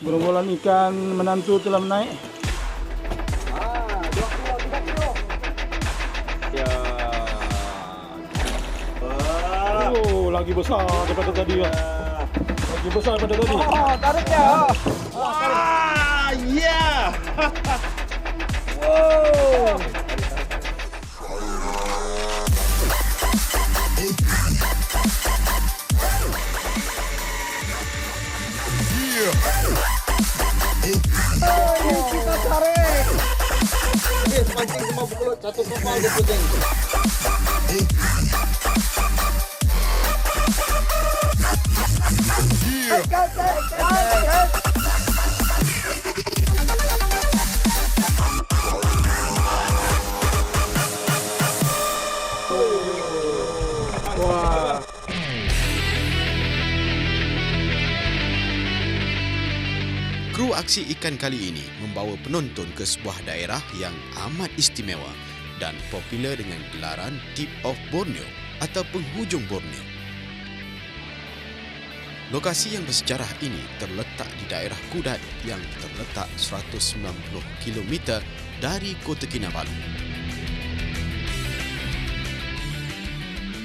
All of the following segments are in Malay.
Gerombolan ikan menantu telah menaik. Ya. Oh, lagi besar daripada tadi ya. Lagi besar daripada tadi. Tarik ya. Wah, ya. Wow. Kita tarik. Pancing semua pukul satu kapal dia puting. Wah. Kru aksi ikan kali ini membawa penonton ke sebuah daerah yang amat istimewa dan popular dengan gelaran Tip of Borneo atau penghujung Borneo. Lokasi yang bersejarah ini terletak di daerah Kudat yang terletak 190 km dari Kota Kinabalu.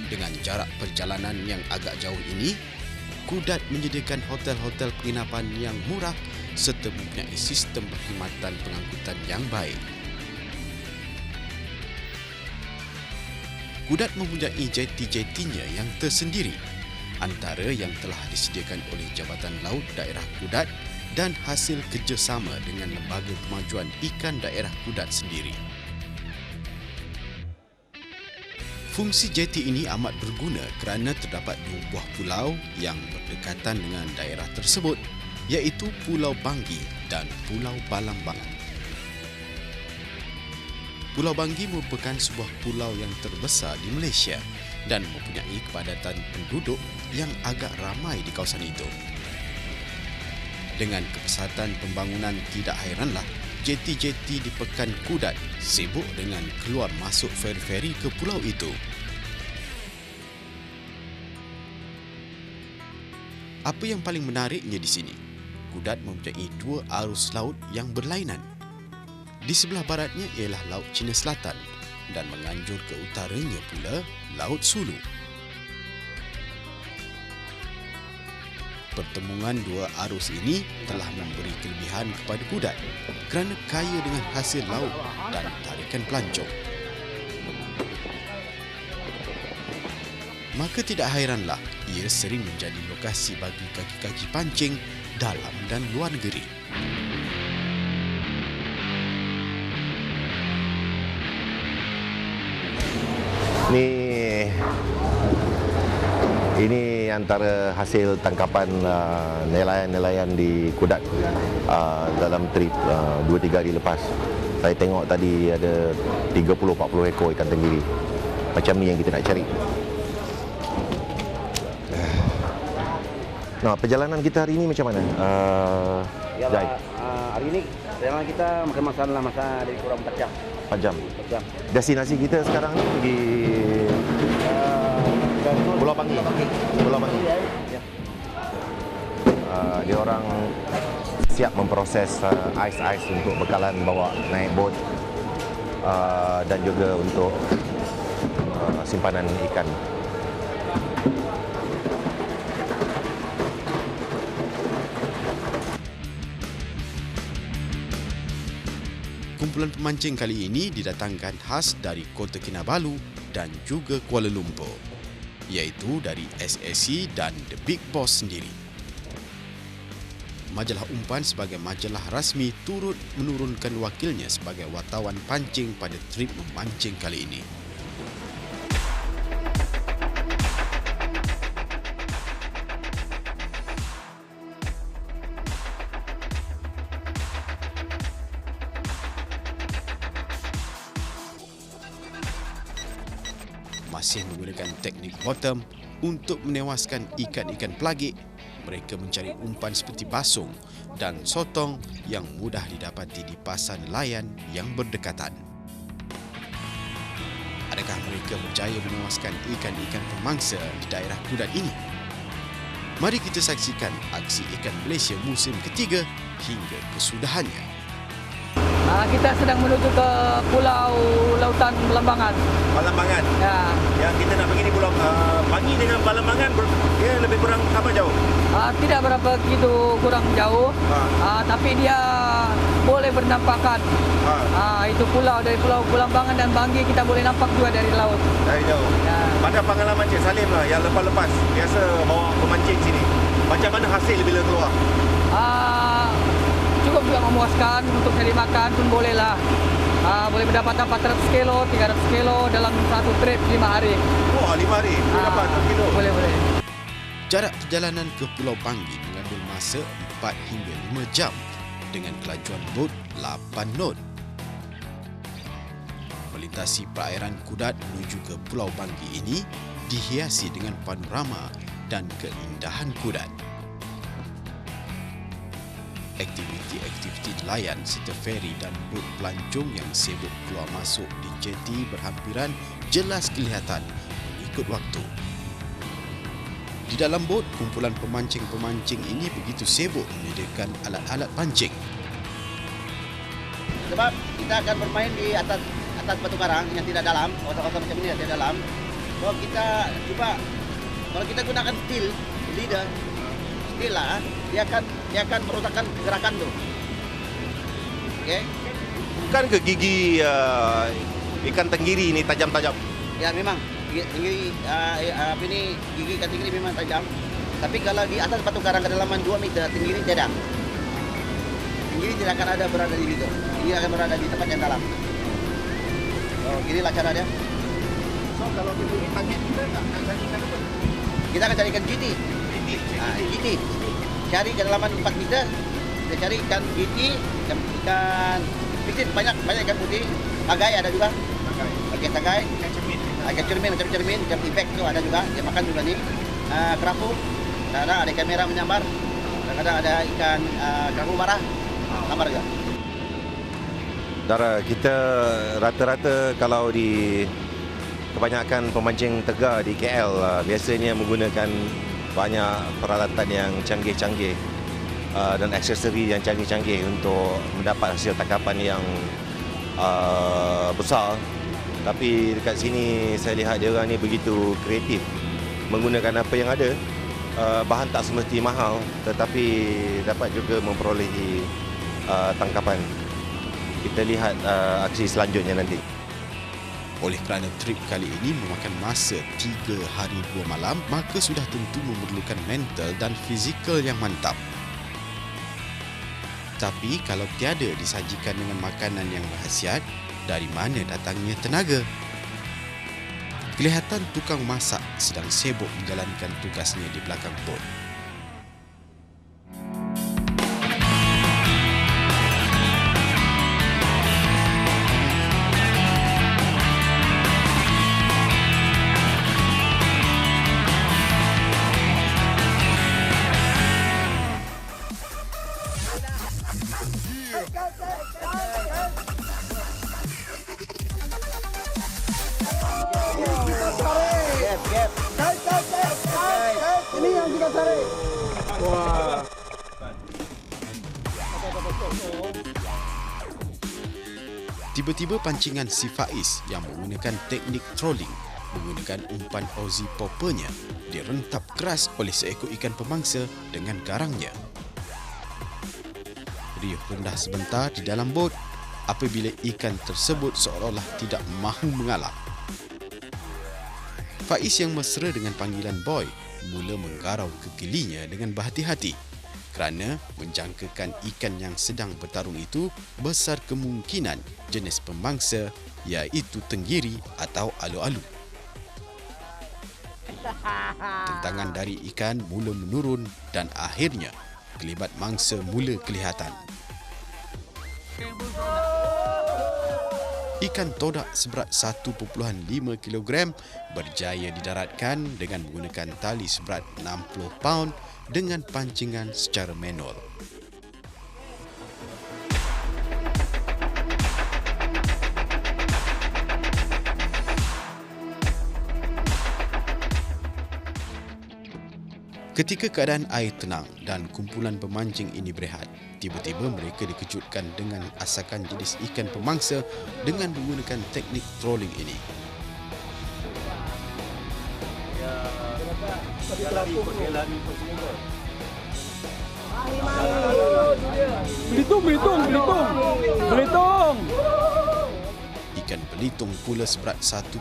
Dengan jarak perjalanan yang agak jauh ini, Kudat menyediakan hotel-hotel penginapan yang murah serta mempunyai sistem perkhidmatan pengangkutan yang baik. Kudat mempunyai jeti-jetinya yang tersendiri, antara yang telah disediakan oleh Jabatan Laut Daerah Kudat dan hasil kerjasama dengan Lembaga Kemajuan Ikan Daerah Kudat sendiri. Fungsi jeti ini amat berguna kerana terdapat dua buah pulau yang berdekatan dengan daerah tersebut, iaitu Pulau Banggi dan Pulau Balambangan. Pulau Banggi merupakan sebuah pulau yang terbesar di Malaysia dan mempunyai kepadatan penduduk yang agak ramai di kawasan itu. Dengan kepesatan pembangunan, tidak hairanlah jeti-jeti di Pekan Kudat sibuk dengan keluar masuk feri-feri ke pulau itu. Apa yang paling menariknya di sini, Kudat mempunyai dua arus laut yang berlainan. Di sebelah baratnya ialah Laut Cina Selatan dan menganjur ke utaranya pula Laut Sulu. Pertemuan dua arus ini telah memberi kelebihan kepada Kudat kerana kaya dengan hasil laut dan tarikan pelancong. Maka tidak hairanlah ia sering menjadi lokasi bagi kaki-kaki pancing dalam dan luar negeri. Ini antara hasil tangkapan nelayan-nelayan di Kudat dalam trip 2-3 hari lepas. Saya tengok tadi ada 30-40 ekor ikan tenggiri. Macam ni yang kita nak cari. Nah, perjalanan kita hari ini macam mana? Jai? Hari ini perjalanan kita makan masa dari kurang 4 jam. 4 jam. 4 jam. Destinasi kita sekarang ni pergi Pulau Banggi. Pulau Banggi. Ya. Dia orang siap memproses ais-ais untuk bekalan bawa naik bot dan juga untuk simpanan ikan. Kumpulan pemancing kali ini didatangkan khas dari Kota Kinabalu dan juga Kuala Lumpur, iaitu dari SSC dan The Big Boss sendiri. Majalah Umpan sebagai majalah rasmi turut menurunkan wakilnya sebagai wartawan pancing pada trip memancing kali ini. Masih menggunakan teknik bottom untuk menewaskan ikan-ikan pelagik, mereka mencari umpan seperti basung dan sotong yang mudah didapati di pasar nelayan yang berdekatan. adakah mereka berjaya menewaskan ikan-ikan pemangsa di daerah Kudat ini? Mari kita saksikan aksi ikan Malaysia musim ketiga hingga kesudahannya. Kita sedang menuju ke Pulau Lautan Belambangan. Balambangan. Ya. Yang kita nak pergi di Pulau Bangi dengan Balambangan, dia lebih kurang apa jauh? Tidak berapa begitu kurang jauh, tapi dia boleh bernampakan. Itu pulau dari Pulau Belambangan dan Bangi kita boleh nampak juga dari laut. Dari jauh. Ya. Pada pengalaman Cik Salim lah yang lepas-lepas biasa bawa pemancing sini. Macam mana hasil bila keluar? Cukup juga memuaskan untuk cari makan pun boleh lah. Boleh mendapat 400 kilo, 300 kilo dalam satu trip 5 hari. Wah, 5 hari. Boleh dapat 1 kilo. Boleh. Jarak perjalanan ke Pulau Bangi mengambil masa 4 hingga 5 jam dengan kelajuan bot 8 knot. Melintasi perairan Kudat menuju ke Pulau Bangi ini dihiasi dengan panorama dan keindahan Kudat. Aktiviti-aktiviti nelayan serta feri dan bot pelancong yang sibuk keluar masuk di jeti berhampiran jelas kelihatan mengikut waktu. Di dalam bot, kumpulan pemancing-pemancing ini begitu sibuk menyediakan alat-alat pancing. Sebab kita akan bermain di atas batu karang yang tidak dalam, kawasan-kawasan macam ini yang tidak dalam. So kita cuba, kalau kita gunakan steel leader, steel lah, dia akan merosakkan gerakan tu. Okey. Bukan ke gigi ikan tenggiri ni tajam-tajam? Ya memang gigi ikan tenggiri memang tajam. Tapi kalau di atas batu karang kedalaman 2 meter, tenggiri tidak. Tenggiri tidak akan ada berada di situ. Tenggiri akan berada di tempat yang dalam. Oh, inilah cara dia. So kalau kita target kita nak carikan apa? Kita akan carikan GT. GT. Cari kedalaman 4 meter. Kita cari ikan GT, ikan piksit, banyak ikan putih. Tagai ada juga. Okey, tagai. Ikan cermin, macam cermin, ikan tibek tu ada juga. Dia makan juga ni. Kerapu. Ada ikan merah menyambar. Kadang-kadang ada ikan kerapu marah. Sambar juga. Dara, kita rata-rata kalau di kebanyakan pemancing tegar di KL biasanya menggunakan banyak peralatan yang canggih-canggih dan aksesori yang canggih-canggih untuk mendapat hasil tangkapan yang besar. Tapi dekat sini saya lihat dia orang ni begitu kreatif menggunakan apa yang ada. Bahan tak semesti mahal tetapi dapat juga memperolehi tangkapan. Kita lihat aksi selanjutnya nanti. Oleh kerana trip kali ini memakan masa 3 hari 2 malam, maka sudah tentu memerlukan mental dan fizikal yang mantap. Tapi kalau tiada disajikan dengan makanan yang berkhasiat, dari mana datangnya tenaga? Kelihatan tukang masak sedang sibuk menjalankan tugasnya di belakang bot. Ini yang kita cari. Wah. Tiba-tiba pancingan si Faiz yang menggunakan teknik trolling menggunakan umpan Aussie poppernya direntap keras oleh seekor ikan pemangsa dengan garangnya. Riuh rendah sebentar di dalam bot apabila ikan tersebut seolah-olah tidak mahu mengalah. Faiz yang mesra dengan panggilan boy mula menggarau ke gilinya dengan berhati-hati kerana menjangkakan ikan yang sedang bertarung itu besar kemungkinan jenis pemangsa iaitu tenggiri atau alu-alu. Tentangan dari ikan mula menurun dan akhirnya kelibat mangsa mula kelihatan. Ikan todak seberat 1.5 kg berjaya didaratkan dengan menggunakan tali seberat 60 paun dengan pancingan secara manual. Ketika keadaan air tenang dan kumpulan pemancing ini berehat, tiba-tiba mereka dikejutkan dengan asakan jenis ikan pemangsa dengan menggunakan teknik trolling ini. Belitung. Ikan belitung pula seberat 1.8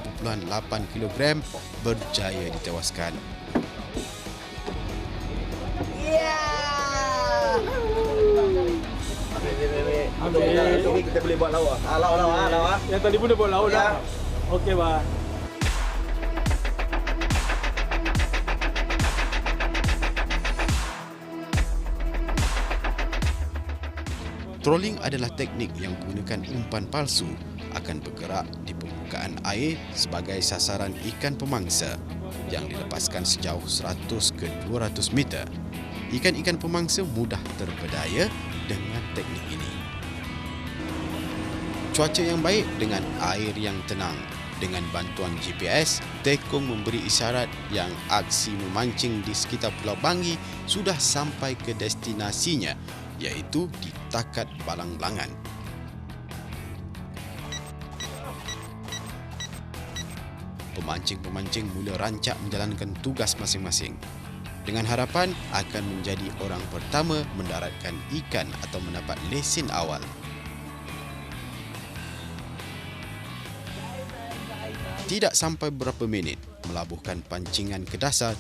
kilogram berjaya ditewaskan. Kita boleh buat lauk. Lauk. Yang tadi pun dah buat laut dah. Okey, bah. Trolling adalah teknik yang menggunakan umpan palsu akan bergerak di permukaan air sebagai sasaran ikan pemangsa yang dilepaskan sejauh 100 ke 200 meter. Ikan-ikan pemangsa mudah terberdaya dengan teknik ini. Cuaca yang baik dengan air yang tenang. Dengan bantuan GPS, Tekong memberi isyarat yang aksi memancing di sekitar Pulau Bangi sudah sampai ke destinasinya, iaitu di Takat Balang-Langan. Pemancing-pemancing mula rancak menjalankan tugas masing-masing dengan harapan akan menjadi orang pertama mendaratkan ikan atau mendapat lesen awal. Tidak sampai beberapa minit melabuhkan pancingan ke dasar,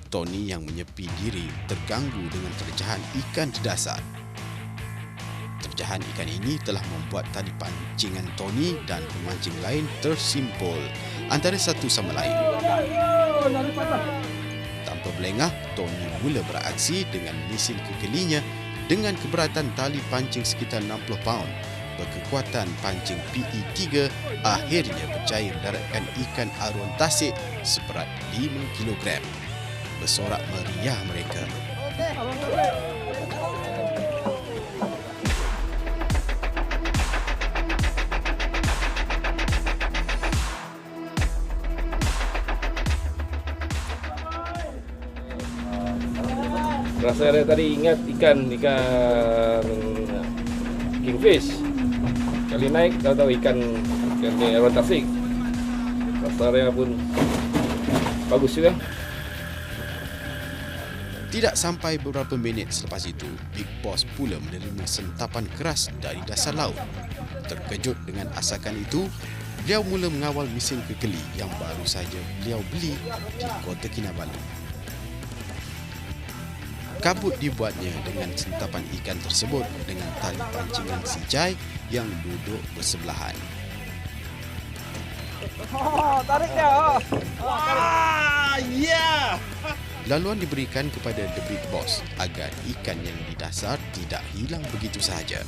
Tony yang menyepi diri terganggu dengan terjahan ikan di dasar. Terjahan ikan ini telah membuat tali pancingan Tony dan pemancing lain tersimpul antara satu sama lain. Tanpa belengah, Tony mula beraksi dengan mesin kekelinya dengan keberatan tali pancing sekitar 60 paun. Berkekuatan pancing PE3 akhirnya berjaya mendaratkan ikan aruan tasik seberat 5 kilogram. Bersorak meriah mereka. Rasa saya tadi ingat ikan kingfish. Kali naik tahu ikan aruan tasik. Rasanya pun bagus juga. Tidak sampai beberapa minit selepas itu, Big Boss pula menerima sentapan keras dari dasar laut. Terkejut dengan asakan itu, beliau mula mengawal mesin kekeli yang baru saja beliau beli di Kota Kinabalu. Kabut dibuatnya dengan sentapan ikan tersebut dengan tali pancingan sijai yang duduk bersebelahan. Tarik dia. Laluan diberikan kepada The Big Boss agar ikan yang di dasar tidak hilang begitu sahaja.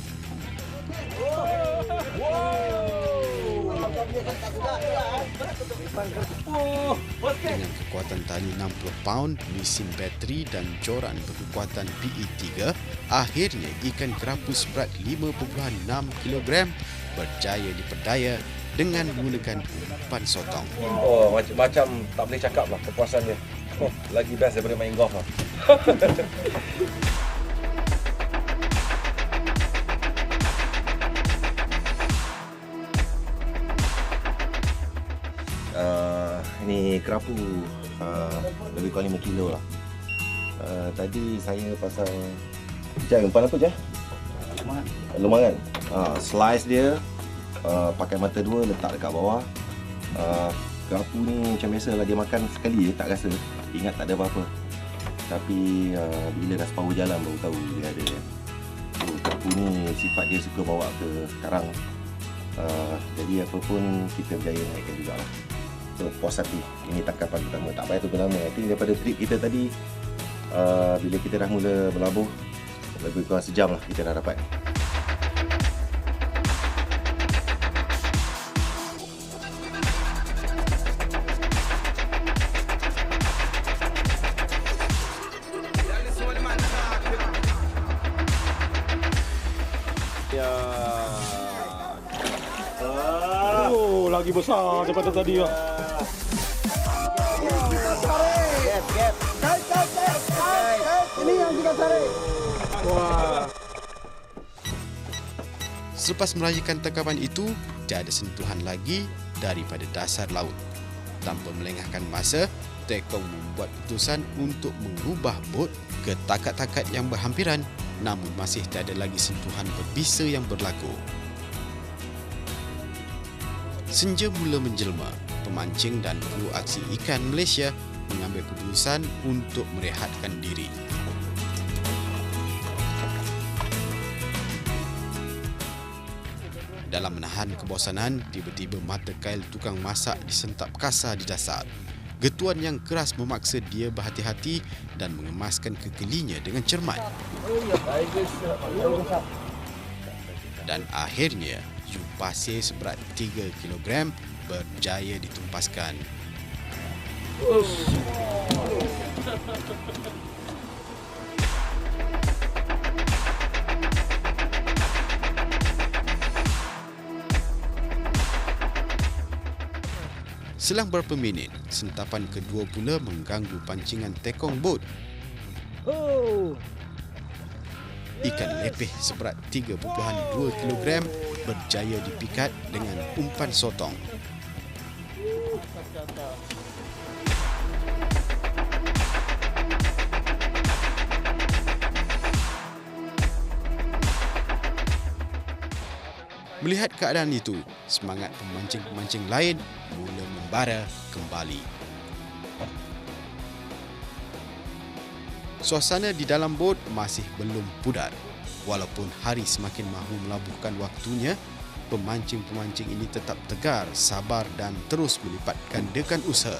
Dengan kekuatan tali 60 paun, mesin bateri dan joran berkekuatan PE3, akhirnya ikan kerapu seberat 5.6 kilogram berjaya diperdaya dengan menggunakan umpan sotong. Oh, macam tak boleh cakap lah kepuasan dia. Oh, lagi best daripada main golf lah. Ini kerapu lebih kurang 5 kilo lah. Tadi saya pasang umpan apa je? Lumangan. Slice dia, pakai mata dua, letak dekat bawah. Kerapu ni macam biasa lah, dia makan sekali je tak rasa, ingat tak ada apa-apa. Tapi bila dah separuh jalan baru tahu dia ada. Kerapu ni sifat dia suka bawa ke karang. Jadi apa pun kita berjaya naikkan jugalah. So, puas hati. Ini tangkapan pertama. Tak payah tunggu lama. I think daripada trip kita tadi, bila kita dah mula berlabuh, lebih kurang sejam lah kita dah dapat. Lagi besar daripada tadi lah. Gap. Ini yang kita cari. Wah. Selepas merayakan tangkapan itu, tiada sentuhan lagi daripada dasar laut. Tanpa melengahkan masa, Tekong membuat keputusan untuk mengubah bot ke takat-takat yang berhampiran, namun masih tiada lagi sentuhan berbisa yang berlaku. Senja mula menjelma, pemancing dan kru aksi ikan Malaysia mengambil keputusan untuk merehatkan diri. Dalam menahan kebosanan, tiba-tiba mata kail tukang masak disentap kasar di dasar. Getuan yang keras memaksa dia berhati-hati dan mengemaskan kekelinya dengan cermat. Dan akhirnya, hiu pasir seberat 3 kg berjaya ditumpaskan. Selang beberapa minit, sentapan kedua pula mengganggu pancingan Tekong bot. Ikan lepeh seberat 3.2 kg berjaya dipikat dengan umpan sotong. Melihat keadaan itu, semangat pemancing-pemancing lain mula membara kembali. Suasana di dalam bot masih belum pudar. Walaupun hari semakin mahu melabuhkan waktunya, pemancing-pemancing ini tetap tegar, sabar dan terus melipat gandakan usaha.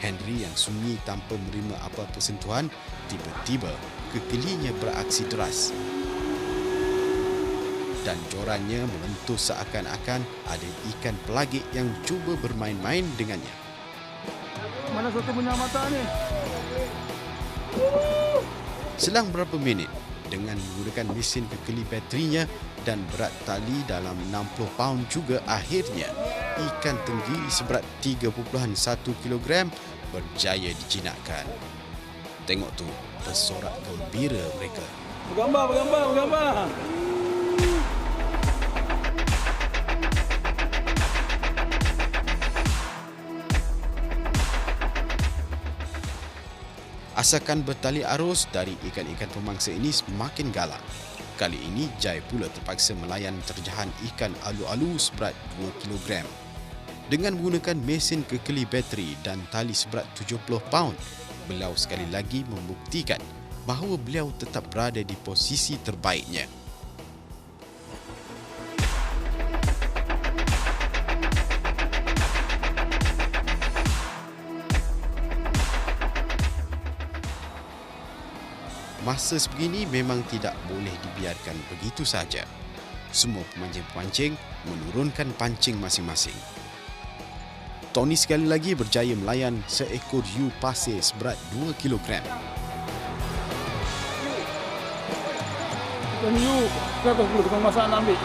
Henry yang sunyi tanpa menerima apa-apa sentuhan, tiba-tiba kekelinya beraksi deras. Dan jorannya melentur seakan-akan ada ikan pelagik yang cuba bermain-main dengannya. Mana satu punya mata ni? Selang beberapa minit, dengan menggunakan mesin kekeli baterinya dan berat tali dalam 60 paun juga, akhirnya ikan tenggiri seberat 3.1 kg berjaya dijinakkan. Tengok tu, bersorak gembira mereka. Bergambar. Asakan bertali arus dari ikan-ikan pemangsa ini semakin galak. Kali ini, Jai pula terpaksa melayan terjahan ikan alu-alu seberat 2 kg. Dengan menggunakan mesin kekeli bateri dan tali seberat 70 paun, beliau sekali lagi membuktikan bahawa beliau tetap berada di posisi terbaiknya. Masa sebegini memang tidak boleh dibiarkan begitu saja. Semua pemancing-pemancing menurunkan pancing masing-masing. Tony sekali lagi berjaya melayan seekor hiu pasir seberat 2 kg. Ikan hiu, berapa puluh tukang masak nak ambil?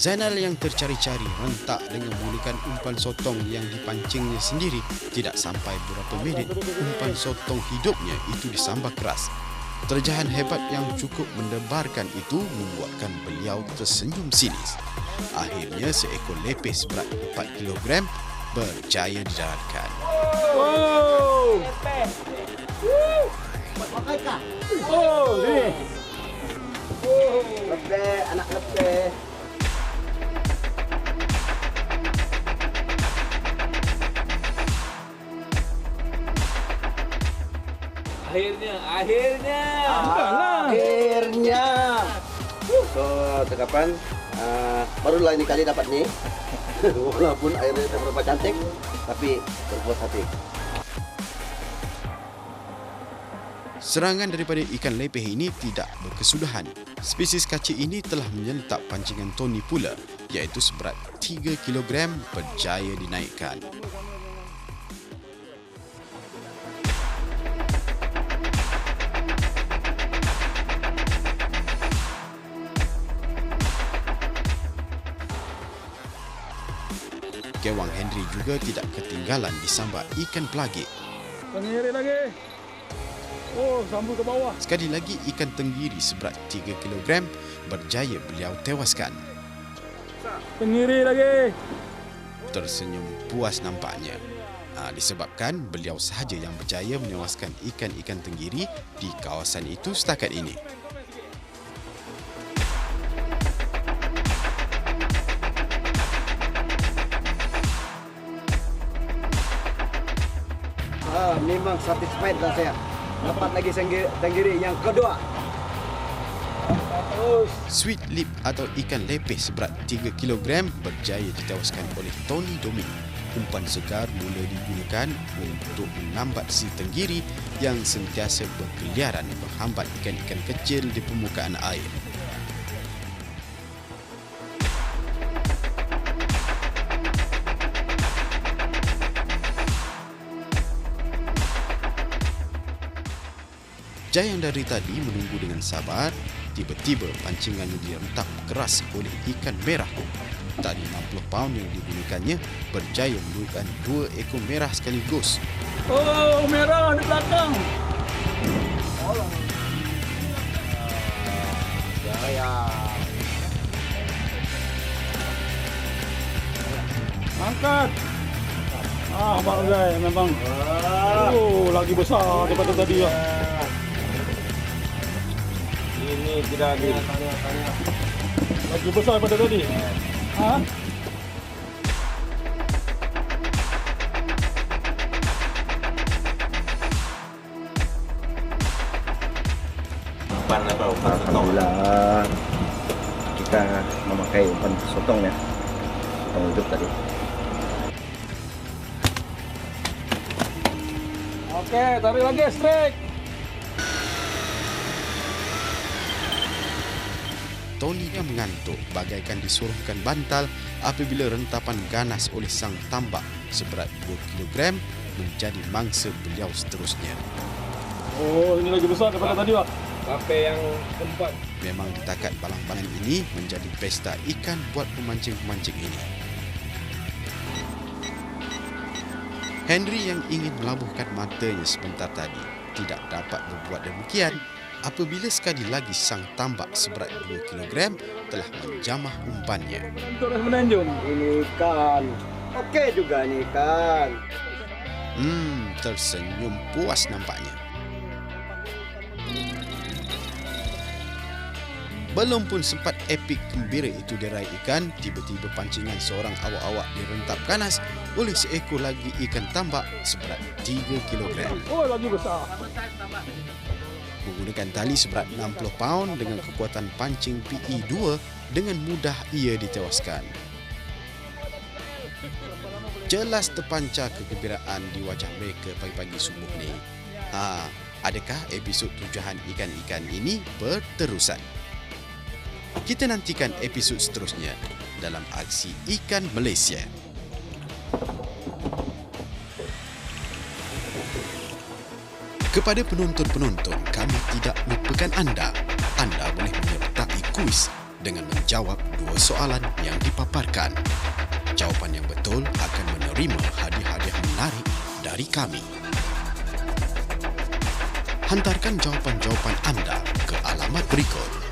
Zainal yang tercari-cari rentak dengan menggunakan umpan sotong yang dipancingnya sendiri. Tidak sampai beberapa minit, umpan sotong hidupnya itu disambar keras. Terjahan hebat yang cukup mendebarkan itu membuatkan beliau tersenyum sinis. Akhirnya seekor lepeh seberat 4 kg berjaya didaratkan. Oh! Oh, ni. Lepeh, anak lepeh. Akhirnya. So, tangkapan barulah ini kali dapat ni. Walaupun airnya tak berapa cantik, tapi berpuas hati. Serangan daripada ikan lepeh ini tidak berkesudahan. Spesies kacik ini telah menyentap pancingan Tony pula, iaitu seberat 3 kg berjaya dinaikkan. Kewang Henry juga tidak ketinggalan disambak ikan pelagik. Tenggiri lagi. Oh, sambung ke bawah. Sekali lagi ikan tenggiri seberat 3 kg berjaya beliau tewaskan. Tenggiri lagi. Tersenyum puas nampaknya. Disebabkan beliau sahaja yang berjaya menewaskan ikan-ikan tenggiri di kawasan itu setakat ini. Memang satisfied lah saya. Dapat lagi tenggiri yang kedua. Sweet lip atau ikan lepeh seberat 3 kg berjaya ditewaskan oleh Tony Domin. Umpan segar mula digunakan untuk menambat si tenggiri yang sentiasa berkeliaran menghambat ikan-ikan kecil di permukaan air. Jayang dari tadi menunggu dengan sabar. Tiba-tiba pancingannya direntap keras oleh ikan merah. Tali 60 paun yang digunakannya berjaya menurunkan 2 ekor merah sekaligus. Oh, merah di belakang. Angkat. Abang Zai memang. Oh, lagi besar daripada tadi lah. Ini tidak adil. Lagi besar daripada tadi. Umpan apa? Umpan sotong. Alhamdulillah kita memakai umpan sotong ya. Sotong hidup tadi. Oke, tarik lagi strike. Tony yang mengantuk bagaikan disuruhkan bantal apabila rentapan ganas oleh sang tambak seberat 2 kg menjadi mangsa beliau seterusnya. Oh, ini lagi besar daripada tadi lah. Sampai yang keempat. Memang ditakat balang-balang ini menjadi pesta ikan buat pemancing-pemancing ini. Henry yang ingin melabuhkan matanya sebentar tadi tidak dapat berbuat demikian apabila sekali lagi sang tambak seberat 2 kg telah menjamah umpannya. Untuk menanjung. Ini ikan. Okey juga ni ikan. Tersenyum puas nampaknya. Belum pun sempat epik gembira itu diraih ikan, tiba-tiba pancingan seorang awak-awak direntap ganas oleh seekor lagi ikan tambak seberat 3 kg. Oh, lagi besar. Menggunakan tali seberat 60 paun dengan kekuatan pancing PE2, dengan mudah ia ditewaskan. Jelas terpancar kegembiraan di wajah mereka pagi-pagi subuh ni. Adakah episod tujahan ikan-ikan ini berterusan? Kita nantikan episod seterusnya dalam aksi Ikan Malaysia. Kepada penonton-penonton, kami tidak lupakan anda. Anda boleh menyertai kuis dengan menjawab 2 soalan yang dipaparkan. Jawapan yang betul akan menerima hadiah-hadiah menarik dari kami. Hantarkan jawapan-jawapan anda ke alamat berikut.